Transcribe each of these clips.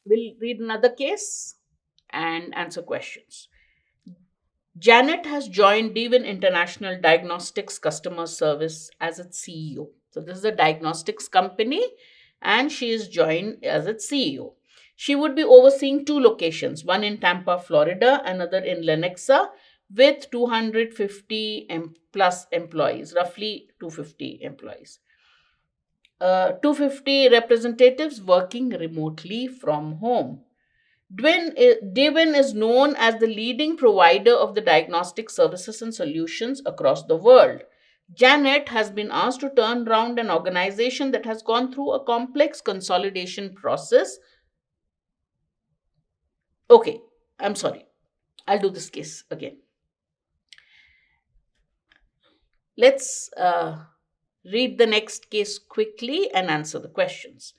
We'll read another case and answer questions. Janet has joined Devon International Diagnostics Customer Service as its CEO. So, this is a diagnostics company and she is joined as its CEO. She would be overseeing two locations, one in Tampa, Florida, another in Lenexa, with 250 plus employees, roughly 250 employees. 250 representatives working remotely from home. Devon is known as the leading provider of the diagnostic services and solutions across the world. Janet has been asked to turn around an organization that has gone through a complex consolidation process. Okay, I'm sorry. I'll do this case again. Let's read the next case quickly and answer the questions.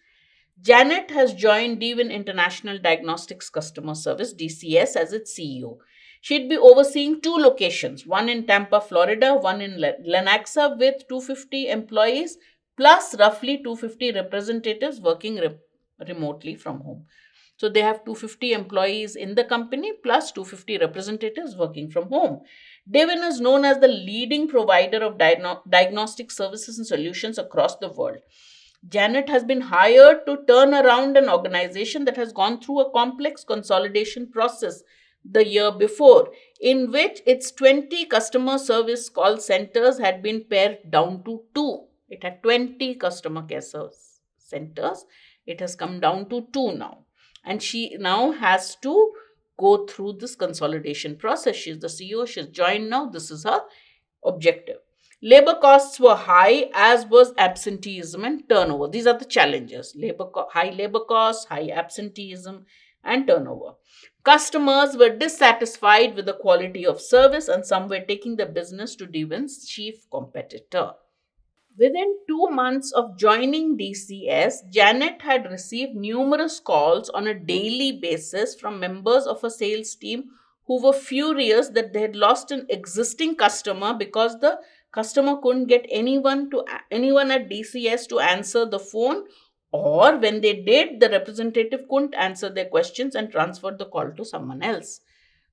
Janet has joined Devon International Diagnostics Customer Service, DCS, as its CEO. She'd be overseeing two locations, one in Tampa, Florida, one in Lenexa, with 250 employees, plus roughly 250 representatives working remotely from home. So they have 250 employees in the company, plus 250 representatives working from home. Devon is known as the leading provider of diagnostic services and solutions across the world. Janet has been hired to turn around an organization that has gone through a complex consolidation process the year before, in which its 20 customer service call centers had been pared down to two. It had 20 customer care service centers. It has come down to two now. And she now has to go through this consolidation process. She's the CEO, she's joined now. This is her objective. Labor costs were high, as was absenteeism and turnover. These are the challenges: high labor costs, high absenteeism, and turnover. Customers were dissatisfied with the quality of service, and some were taking the business to Devon's chief competitor. Within 2 months of joining DCS, Janet had received numerous calls on a daily basis from members of a sales team who were furious that they had lost an existing customer because the customer couldn't get anyone at DCS to answer the phone, or when they did, the representative couldn't answer their questions and transferred the call to someone else.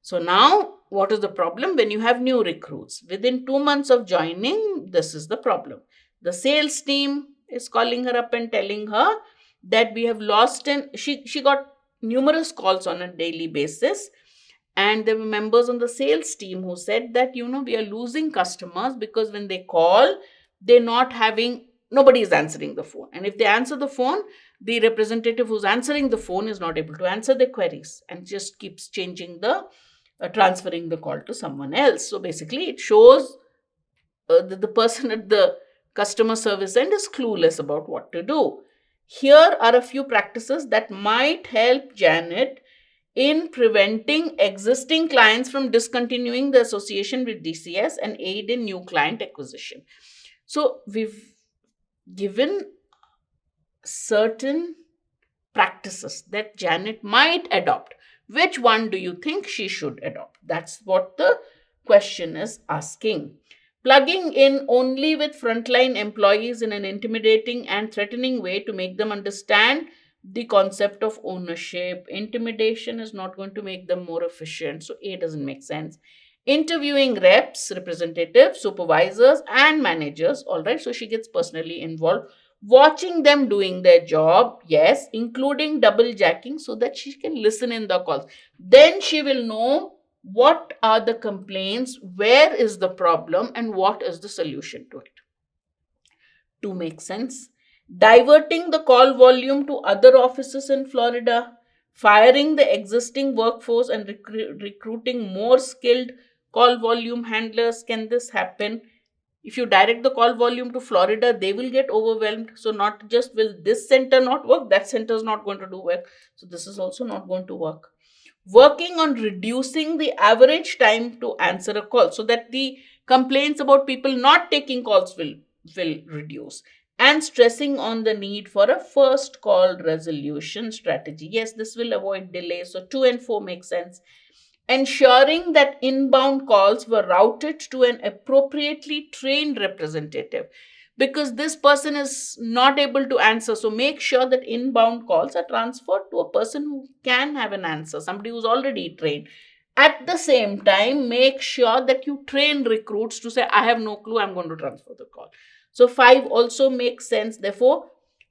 So now, what is the problem? When you have new recruits, within 2 months of joining, this is the problem. The sales team is calling her up and telling her that we have lost, and she got numerous calls on a daily basis. And there were members on the sales team who said that, we are losing customers because when they call, nobody is answering the phone. And if they answer the phone, the representative who's answering the phone is not able to answer the queries and just keeps transferring the call to someone else. So basically, it shows that the person at the customer service end is clueless about what to do. Here are a few practices that might help Janet in preventing existing clients from discontinuing the association with DCS and aid in new client acquisition. So we've given certain practices that Janet might adopt. Which one do you think she should adopt? That's what the question is asking. Plugging in only with frontline employees in an intimidating and threatening way to make them understand the concept of ownership. Intimidation is not going to make them more efficient. So A doesn't make sense. Interviewing reps, representatives, supervisors, and managers. All right. So she gets personally involved. Watching them doing their job. Yes. Including double jacking so that she can listen in the calls. Then she will know what are the complaints, where is the problem, and what is the solution to it. To make sense, diverting the call volume to other offices in Florida, firing the existing workforce and recruiting more skilled call volume handlers. Can this happen? If you direct the call volume to Florida, they will get overwhelmed. So not just will this center not work, that center is not going to do work. So this is also not going to work. Working on reducing the average time to answer a call so that the complaints about people not taking calls will reduce, and stressing on the need for a first call resolution strategy. Yes, this will avoid delays. So 2 and 4 make sense. Ensuring that inbound calls were routed to an appropriately trained representative. because this person is not able to answer. So make sure that inbound calls are transferred to a person who can have an answer, somebody who's already trained. At the same time, make sure that you train recruits to say, I have no clue, I'm going to transfer the call. So 5 also makes sense. Therefore,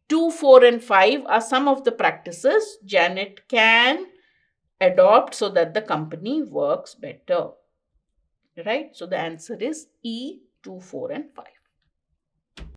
2, 4, and 5 are some of the practices Janet can adopt so that the company works better. Right? So the answer is E, 2, 4, and 5.